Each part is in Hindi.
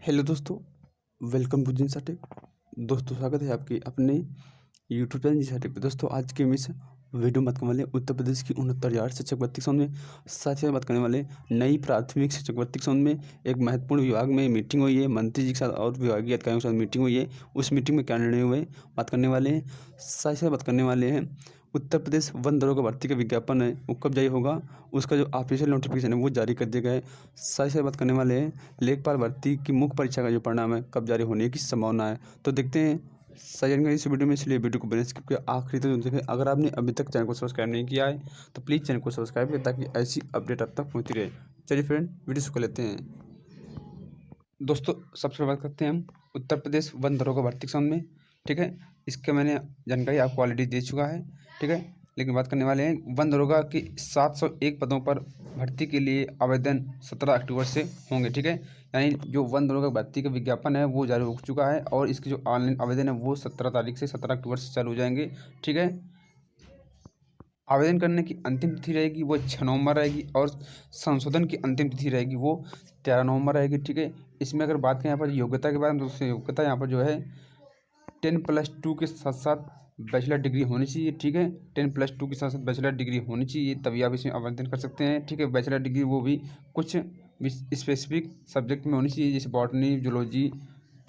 हेलो दोस्तों, वेलकम टू जिन साटेक। दोस्तों स्वागत है आपके अपने यूट्यूब चैनल जिन साटेक पे। दोस्तों आज के इस वीडियो में बात करने वाले उत्तर प्रदेश की 69,000 शिक्षक भर्ती संबंध में, साथ ही बात करने वाले नई प्राथमिक शिक्षक भर्ती संबंध में। एक महत्वपूर्ण विभाग में मीटिंग हुई है, मंत्री जी के साथ और विभागीय अधिकारियों के साथ मीटिंग हुई है। उस मीटिंग में क्या निर्णय हुए बात करने वाले हैं। साथ ही बात करने वाले हैं उत्तर प्रदेश वन दरोगा भर्ती का विज्ञापन है वो कब जारी होगा, उसका जो ऑफिशियल नोटिफिकेशन है वो जारी कर दिया गया है। साथ ही बात करने वाले हैं लेखपाल भर्ती की मुख्य परीक्षा का जो परिणाम है कब जारी होने की संभावना है। तो देखते हैं सारी जानकारी इस वीडियो में, इसलिए वीडियो को बिना स्किप किए आखिरी तक देखें। अगर आपने अभी तक चैनल को सब्सक्राइब नहीं किया है तो प्लीज़ चैनल को सब्सक्राइब करें ताकि ऐसी अपडेट आप तक पहुँचती रहे। चलिए फ्रेंड, वीडियो शुरू कर लेते हैं। दोस्तों सबसे बात करते हैं हम उत्तर प्रदेश वन दरोगा भर्ती के संबंध में। ठीक है, इसका मैंने जानकारी आपको ऑलरेडी दे चुका है। ठीक है, लेकिन बात करने वाले हैं वन दरोगा की 701 पदों पर भर्ती के लिए आवेदन 17 अक्टूबर से होंगे। ठीक है, यानी जो वन दरोगा भर्ती का विज्ञापन है वो जारी हो चुका है और इसके जो ऑनलाइन आवेदन है वो 17 तारीख से 17 अक्टूबर से चालू हो जाएंगे। ठीक है, आवेदन करने की अंतिम तिथि रहेगी वो 6 नवंबर रहेगी और संशोधन की अंतिम तिथि रहेगी वो 13 नवंबर रहेगी। ठीक है, इसमें अगर बात करें यहाँ पर योग्यता के बारे में, तो उससे योग्यता यहाँ पर जो है 10+2 के साथ साथ बैचलर डिग्री होनी चाहिए। ठीक है, 10+2 के साथ साथ बैचलर डिग्री होनी चाहिए, तभी आप इसमें आवेदन कर सकते हैं। ठीक है, बैचलर डिग्री वो भी कुछ स्पेसिफिक सब्जेक्ट में होनी चाहिए, जैसे बॉटनी, जूलॉजी,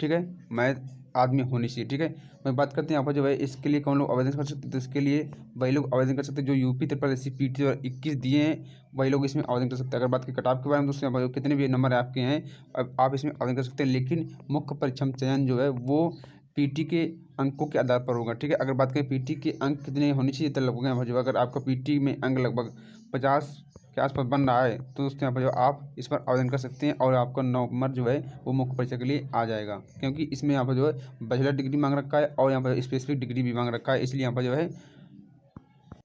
ठीक है, मैथ आदि में होनी चाहिए। ठीक है, मैं बात करते हैं यहाँ पर जो है इसके लिए कौन लोग आवेदन कर सकते हैं। तो इसके लिए वही लोग आवेदन कर सकते हैं जो यूपी SSC PT 21 दिए हैं, वही लोग इसमें आवेदन कर सकते हैं। अगर बात की कट-ऑफ के बारे में, तो उसमें यहाँ पर कितने भी नंबर आपके हैं अब आप इसमें आवेदन कर सकते हैं, लेकिन मुख्य परीक्षा चयन जो है वो PT के अंकों के आधार पर होगा। ठीक है, अगर बात करें PT के अंक कितने होने चाहिए, तो लगभग यहाँ पर जो अगर आपका PT में अंक लगभग 50 के आसपास बन रहा है तो दोस्तों यहाँ पर जो आप इस पर आवेदन कर सकते हैं और आपका नंबर जो है वो मुख्य परीक्षा के लिए आ जाएगा, क्योंकि इसमें यहाँ पर जो है बैचलर डिग्री मांग रखा है और यहाँ पर स्पेसिफिक डिग्री भी मांग रखा है। इसलिए यहाँ पर जो है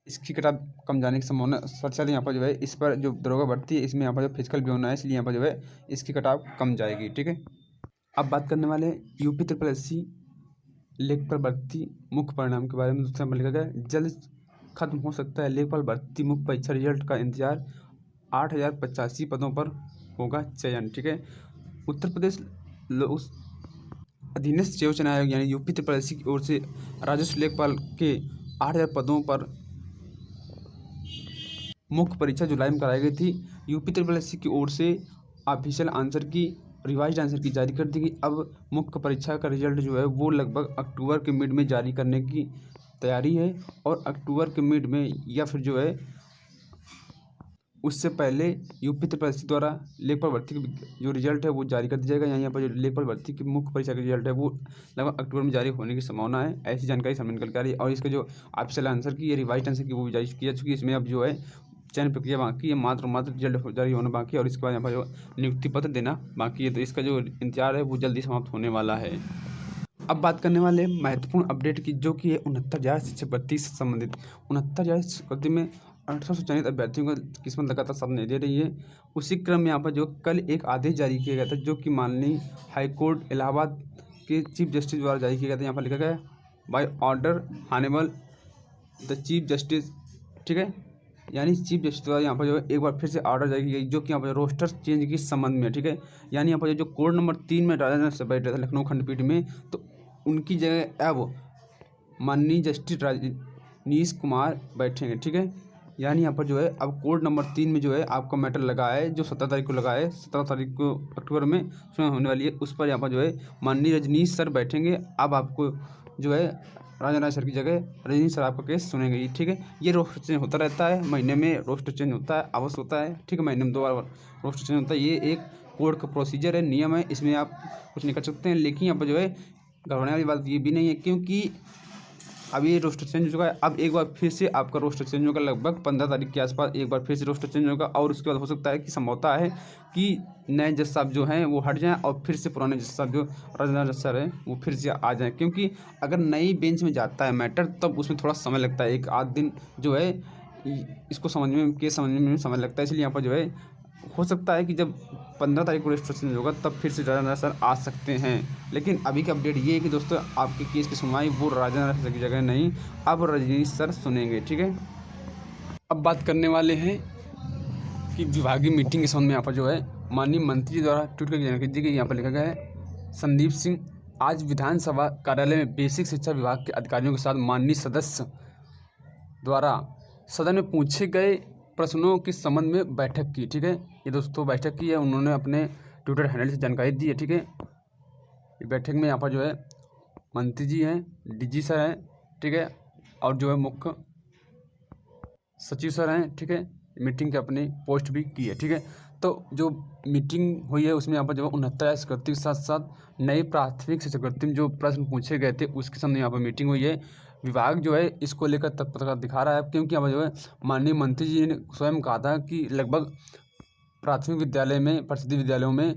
इसकी कट ऑफ कम जाने की संभावना सच है। यहाँ पर जो है इस पर जो दरोगा भर्ती है इसमें यहाँ पर जो फिजिकल भी होना है, इसलिए यहाँ पर जो है इसकी कट ऑफ कम जाएगी। ठीक है, अब बात करने वाले यूपी SSC लेखपाल भर्ती मुख्य परिणाम के बारे में। दूसरा नंबर लिखा गया है जल्द खत्म हो सकता है लेखपाल भर्ती मुख्य परीक्षा रिजल्ट का इंतजार, 8,085 पदों पर होगा चयन। ठीक है, उत्तर प्रदेश लोक अधीनस्थ सेवा चयन आयोग यानी यूपी SSC की ओर से राजस्व लेखपाल के 8,000 पदों पर मुख्य परीक्षा जुलाई में कराई गई थी। यूपी SSC की ओर से ऑफिशियल आंसर की रिवाइज आंसर की जारी कर दी गई। अब मुख्य परीक्षा का रिजल्ट जो है वो लगभग अक्टूबर के मिड में जारी करने की तैयारी है और अक्टूबर के मिड में या फिर जो है उससे पहले यूपी SSC द्वारा लेखपाल भर्ती की जो रिजल्ट है वो जारी कर दिया जाएगा। यहाँ पर जो लेखपाल भर्ती की मुख्य परीक्षा का रिजल्ट है वो लगभग अक्टूबर में जारी होने की संभावना है, ऐसी जानकारी सामने निकल के आ रही है। और इसका जो ऑफिशियल आंसर की या रिवाइज आंसर की वो भी जारी की जा चुकी है। इसमें अब जो है चयन प्रक्रिया बाकी है, मात्र रिजल्ट जारी होना बाकी है और इसके बाद यहाँ पर जो नियुक्ति पत्र देना बाकी है। तो इसका जो इंतजार है वो जल्दी समाप्त होने वाला है। अब बात करने वाले महत्वपूर्ण अपडेट की, जो कि है 69,000 शिक्षक भर्ती से संबंधित। 69,000 शिक्षक भर्ती में 800 से चयनित अभ्यर्थियों को किस्मत लगातार साथ नहीं दे रही है। उसी क्रम में यहाँ पर जो कल एक आदेश जारी किया गया था, जो कि माननीय हाईकोर्ट इलाहाबाद के चीफ जस्टिस द्वारा जारी किया गया था। यहाँ पर लिखा गया by order honourable the chief justice. ठीक है, यानी चीफ जस्टिस द्वारा यहाँ पर जो है एक बार फिर से ऑर्डर जारी की गई, जो कि यहाँ पर रोस्टर चेंज के संबंध में। ठीक है, यानी यहाँ पर जो कोड नंबर 3 में राजा से बैठ रहा था लखनऊ खंडपीठ में, तो उनकी जगह अब माननीय जस्टिस रजनीश कुमार बैठेंगे। ठीक है, यानी यहाँ पर जो है अब कोड नंबर 3 में जो है आपका मैटर लगा है, जो 17 तारीख को लगा है, 17 तारीख को अक्टूबर में सुनवाई होने वाली है, उस पर यहाँ पर जो है माननीय रजनीश सर बैठेंगे। अब आपको जो है राजा सर की जगह रजनीश सर आपका केस सुनेंगे। ठीक है, ये रोस्टर चेंज होता रहता है, महीने में रोस्टर चेंज होता है, अवश्य होता है। ठीक है, महीने में 2 बार रोस्टर चेंज होता है, ये एक कोर्ट का प्रोसीजर है, नियम है, इसमें आप कुछ नहीं कर सकते हैं। लेकिन यहाँ पर जो है घबराने वाली बात ये भी नहीं है, क्योंकि अब ये रोस्टर चेंज हो चुका है। अब एक बार फिर से आपका रोस्टर चेंज होगा, लगभग 15 तारीख के आसपास एक बार फिर से रोस्टर चेंज होगा और उसके बाद हो सकता है कि संभवता है कि नए जज साहब जो हैं वो हट जाएं और फिर से पुराने जज साहब जो राजा जज सर हैं वो फिर से आ जाएं, क्योंकि अगर नई बेंच में जाता है मैटर तब उसमें थोड़ा समय लगता है, 1 आध दिन जो है इसको समझने में, केस समझने में समय लगता है। इसलिए यहाँ पर जो है हो सकता है कि जब 15 तारीख को रजिस्ट्रेशन होगा तब फिर से राजा सर आ सकते हैं। लेकिन अभी का अपडेट ये है कि दोस्तों आपके केस की सुनवाई वो राजा सर की जगह नहीं, अब रजनीश सर सुनेंगे। ठीक है, अब बात करने वाले हैं कि विभागीय मीटिंग के संबंध में। यहाँ पर जो है माननीय मंत्री जी द्वारा ट्वीट करके जानकारी दी गई। यहाँ पर लिखा गया है, संदीप सिंह आज विधानसभा कार्यालय में बेसिक शिक्षा विभाग के अधिकारियों के साथ माननीय सदस्य द्वारा सदन में पूछे गए प्रश्नों के संबंध में बैठक की। ठीक है, ये दोस्तों बैठक की है, उन्होंने अपने ट्विटर हैंडल से जानकारी दी है। ठीक है, बैठक में यहाँ पर जो है मंत्री जी हैं, डीजी सर हैं, ठीक है, और जो है मुख्य सचिव सर हैं। ठीक है, मीटिंग के अपनी पोस्ट भी की है। ठीक है, तो जो मीटिंग हुई है उसमें यहाँ पर जो 69 शिक्षावृत्ति के साथ साथ नई प्राथमिक शिक्षावृत्ति में जो प्रश्न पूछे गए थे उसके सामने यहाँ पर मीटिंग हुई है। विभाग जो है इसको लेकर तत्परता दिखा रहा है, क्योंकि यहाँ पर जो है माननीय मंत्री जी ने स्वयं कहा था कि लगभग प्राथमिक विद्यालय में, परिषदीय विद्यालयों में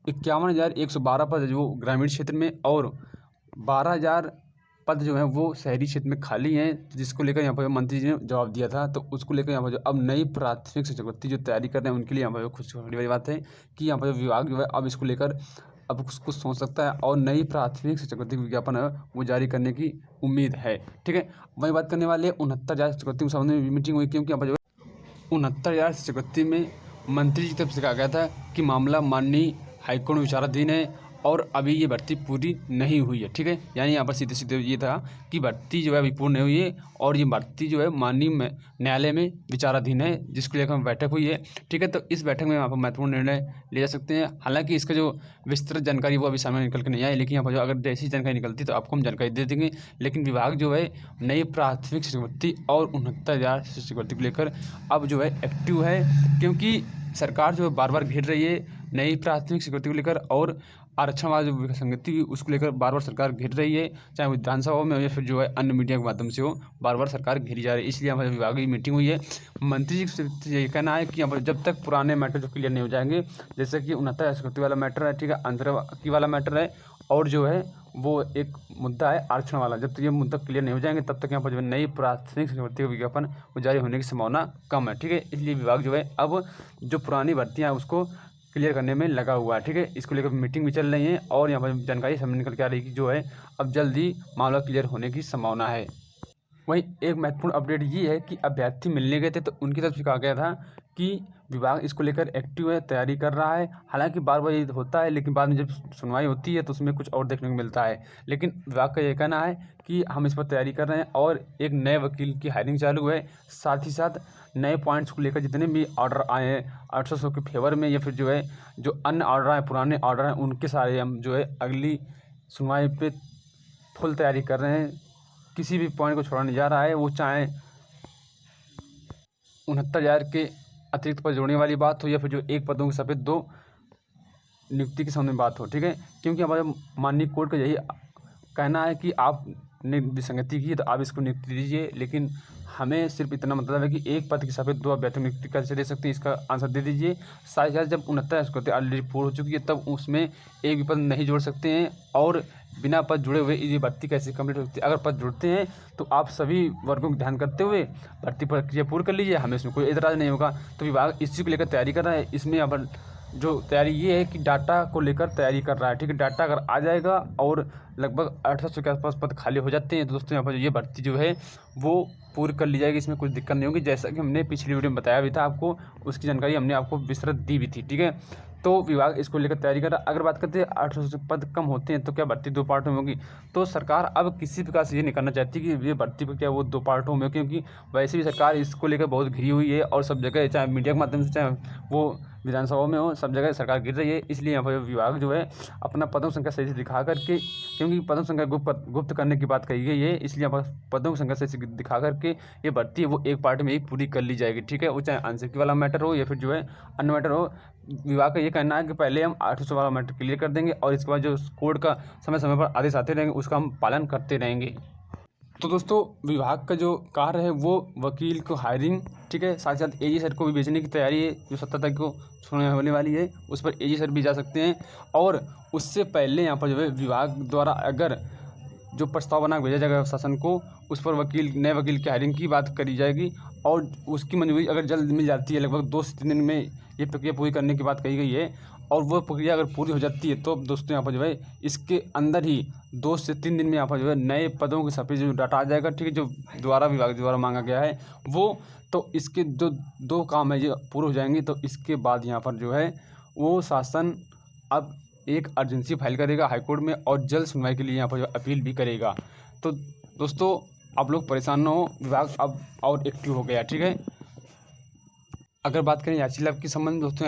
51,112 पद जो ग्रामीण क्षेत्र में और 12,000 पद जो हैं वो शहरी क्षेत्र में खाली हैं, जिसको लेकर यहाँ पर मंत्री जी ने जवाब दिया था। तो उसको लेकर यहाँ पर जो अब नई प्राथमिक शिक्षावृत्ति जो तैयारी कर रहे हैं उनके लिए यहाँ पर खुशखबरी वाली बात है कि यहाँ पर विभाग जो है अब इसको लेकर अब कुछ सोच सकता है और नई प्राथमिक शिक्षावृत्ति विज्ञापन है वो जारी करने की उम्मीद है। ठीक है, वही बात करने वाले 69,000 शिक्षावृत्ति के सामने मीटिंग हुई, क्योंकि यहाँ पर जो 69,000 शिक्षावृत्ति में मंत्री जी की तरफ से कहा गया था कि मामला माननीय हाईकोर्ट में विचाराधीन है और अभी ये भर्ती पूरी नहीं हुई है। ठीक है, यानी यहाँ पर सीधे सीधे ये था कि भर्ती जो है अभी पूर्ण नहीं हुई है और ये भर्ती जो है माननीय न्यायालय में विचाराधीन है, जिसको लेकर बैठक हुई है। ठीक है, तो इस बैठक में यहाँ पर महत्वपूर्ण निर्णय ले जा सकते हैं। हालांकि इसका जो विस्तृत जानकारी वो अभी सामने निकल के नहीं आई, लेकिन यहाँ पर जो अगर जैसी जानकारी निकलती तो आपको हम जानकारी दे देंगे। लेकिन विभाग जो है नई प्राथमिक शिक्षावृत्ति और 69,000 शिक्षावृत्ति को लेकर अब जो है एक्टिव है, क्योंकि सरकार जो है बार बार घेर रही है नई प्राथमिक शिक्षावृत्ति को लेकर और आरक्षण वाला जो विसंगति उसको लेकर बार बार सरकार घेर रही है, चाहे विधानसभा में हो या फिर जो है अन्य मीडिया के माध्यम से हो, बार बार सरकार घेरी जा रही है। इसलिए हमारे विभाग की मीटिंग हुई है। मंत्री जी से ये कहना है कि यहाँ पर जब तक पुराने मैटर जो क्लियर नहीं हो जाएंगे, जैसे कि 69 शिक्षावृत्ति वाला मैटर है, ठीक है, अंतर की वाला मैटर है, और जो है वो एक मुद्दा है आरक्षण वाला, जब तक ये मुद्दा क्लियर नहीं हो जाएंगे तब तक यहाँ पर जो है नई प्राथमिक शिक्षावृत्ति का विज्ञापन वो जारी होने की संभावना कम है। ठीक है, इसलिए विभाग जो है अब जो पुरानी भर्तियाँ हैं उसको क्लियर करने में लगा हुआ है। ठीक है, इसको लेकर मीटिंग भी चल रही है और यहाँ पर जानकारी सामने निकल के आ रही है कि जो है अब जल्दी मामला क्लियर होने की संभावना है। वहीं एक महत्वपूर्ण अपडेट ये है कि अभ्यर्थी मिलने गए थे तो उनकी तरफ से कहा गया था कि विभाग इसको लेकर एक्टिव है, तैयारी कर रहा है। हालांकि बार बार ये होता है, लेकिन बाद में जब सुनवाई होती है तो उसमें कुछ और देखने को मिलता है। लेकिन विभाग का ये कहना है कि हम इस पर तैयारी कर रहे हैं और एक नए वकील की हायरिंग चालू है। साथ ही साथ नए पॉइंट्स को लेकर जितने भी ऑर्डर आए हैं 800 के फेवर में या फिर जो है जो अन्य ऑर्डर आए, पुराने ऑर्डर हैं, उनके सारे हम जो है अगली सुनवाई पे फुल तैयारी कर रहे हैं। किसी भी पॉइंट को छोड़ा नहीं जा रहा है, वो चाहे 69,000 के अतिरिक्त पद जोड़ने वाली बात हो या फिर जो एक पदों के सफेद 2 नियुक्ति के सामने बात हो। ठीक है, क्योंकि हमारे माननीय कोर्ट का यही कहना है कि आपने विसंगति की है तो आप इसको नियुक्ति दीजिए, लेकिन हमें सिर्फ इतना मतलब है कि एक पद के सफेद 2 अभ्यर्थी नियुक्ति कैसे दे सकते हैं, इसका आंसर दे दीजिए। साथ ही साथ जब 69 शिक्षावृत्ति ऑलरेडी पूर्ण हो चुकी है तब उसमें एक भी पद नहीं जोड़ सकते हैं और बिना पद जुड़े हुए ये भर्ती कैसे कंप्लीट हो सकती है। अगर पद जुड़ते हैं तो आप सभी वर्गों को ध्यान करते हुए भर्ती प्रक्रिया पूर्ण कर लीजिए, हमें इसमें कोई एतराज़ नहीं होगा। तो विभाग इस चीज़ को लेकर तैयारी कर रहा है। इसमें यहाँ पर जो तैयारी ये है कि डाटा को लेकर तैयारी कर रहा है। ठीक है, डाटा अगर आ जाएगा और लगभग 800 के आसपास पद खाली हो जाते हैं तो दोस्तों यहाँ पर ये भर्ती जो है वो पूरी कर ली जाएगी, इसमें कुछ दिक्कत नहीं होगी। जैसा कि हमने पिछली वीडियो में बताया भी था आपको, उसकी जानकारी हमने आपको विस्तृत दी भी थी। ठीक है, तो विभाग इसको लेकर तैयारी कर रहा है। अगर बात करते हैं 800 पद कम होते हैं तो क्या भर्ती 2 पार्टों में होगी, तो सरकार अब किसी प्रकार से ये नहीं करना चाहती कि ये भर्ती पर क्या वो 2 पार्टों में, क्योंकि वैसे भी सरकार इसको लेकर बहुत घिरी हुई है और सब जगह चाहे मीडिया के माध्यम से चाहे वो विधानसभा में हो, सब जगह सरकार गिर रही है। इसलिए यहाँ पर विभाग जो है अपना पदों की संख्या सही से दिखा करके, क्योंकि पदों की संख्या गुप्त करने की बात कही गई है, इसलिए यहाँ पर पदों की संख्या सही से दिखा करके ये भर्ती है वो एक पार्ट में ही पूरी कर ली जाएगी। ठीक है, वो चाहे आंशिक वाला मैटर हो या फिर जो है अन्य मैटर हो। विभाग का ये कहना है कि पहले हम 800 वाला मैटर क्लियर कर देंगे और इसके बाद जो कोर्ट का समय समय पर आदेश आते रहेंगे उसका हम पालन करते रहेंगे। तो दोस्तों विभाग का जो कार्य है वो वकील को हायरिंग, ठीक है, साथ ही साथ एजी सर को भी भेजने की तैयारी है। जो 17 तारीख को सुनवाई होने वाली है उस पर एजी सर भी जा सकते हैं और उससे पहले यहाँ पर जो है विभाग द्वारा अगर जो प्रस्ताव बना भेजा जाएगा शासन को, उस पर नए वकील की हायरिंग की बात करी जाएगी और उसकी मंजूरी अगर जल्द मिल जाती है, लगभग 2 से 3 दिन में ये प्रक्रिया पूरी करने की बात कही गई है और वो प्रक्रिया अगर पूरी हो जाती है तो दोस्तों यहाँ पर जो है इसके अंदर ही 2 से 3 दिन में यहाँ पर जो है नए पदों के सफेद जो डाटा आ जाएगा। ठीक है, जो विभाग द्वारा मांगा गया है वो, तो इसके जो 2 काम है ये पूरे हो जाएंगे तो इसके बाद यहाँ पर जो है वो शासन अब एक अर्जेंसी फाइल करेगा हाईकोर्ट में और जल्द सुनवाई के लिए यहाँ पर जो अपील भी करेगा। तो दोस्तों आप लोग परेशान ना हो, विभाग अब और एक्टिव हो गया, ठीक है। अगर बात करें याची लाभ के संबंध में दोस्तों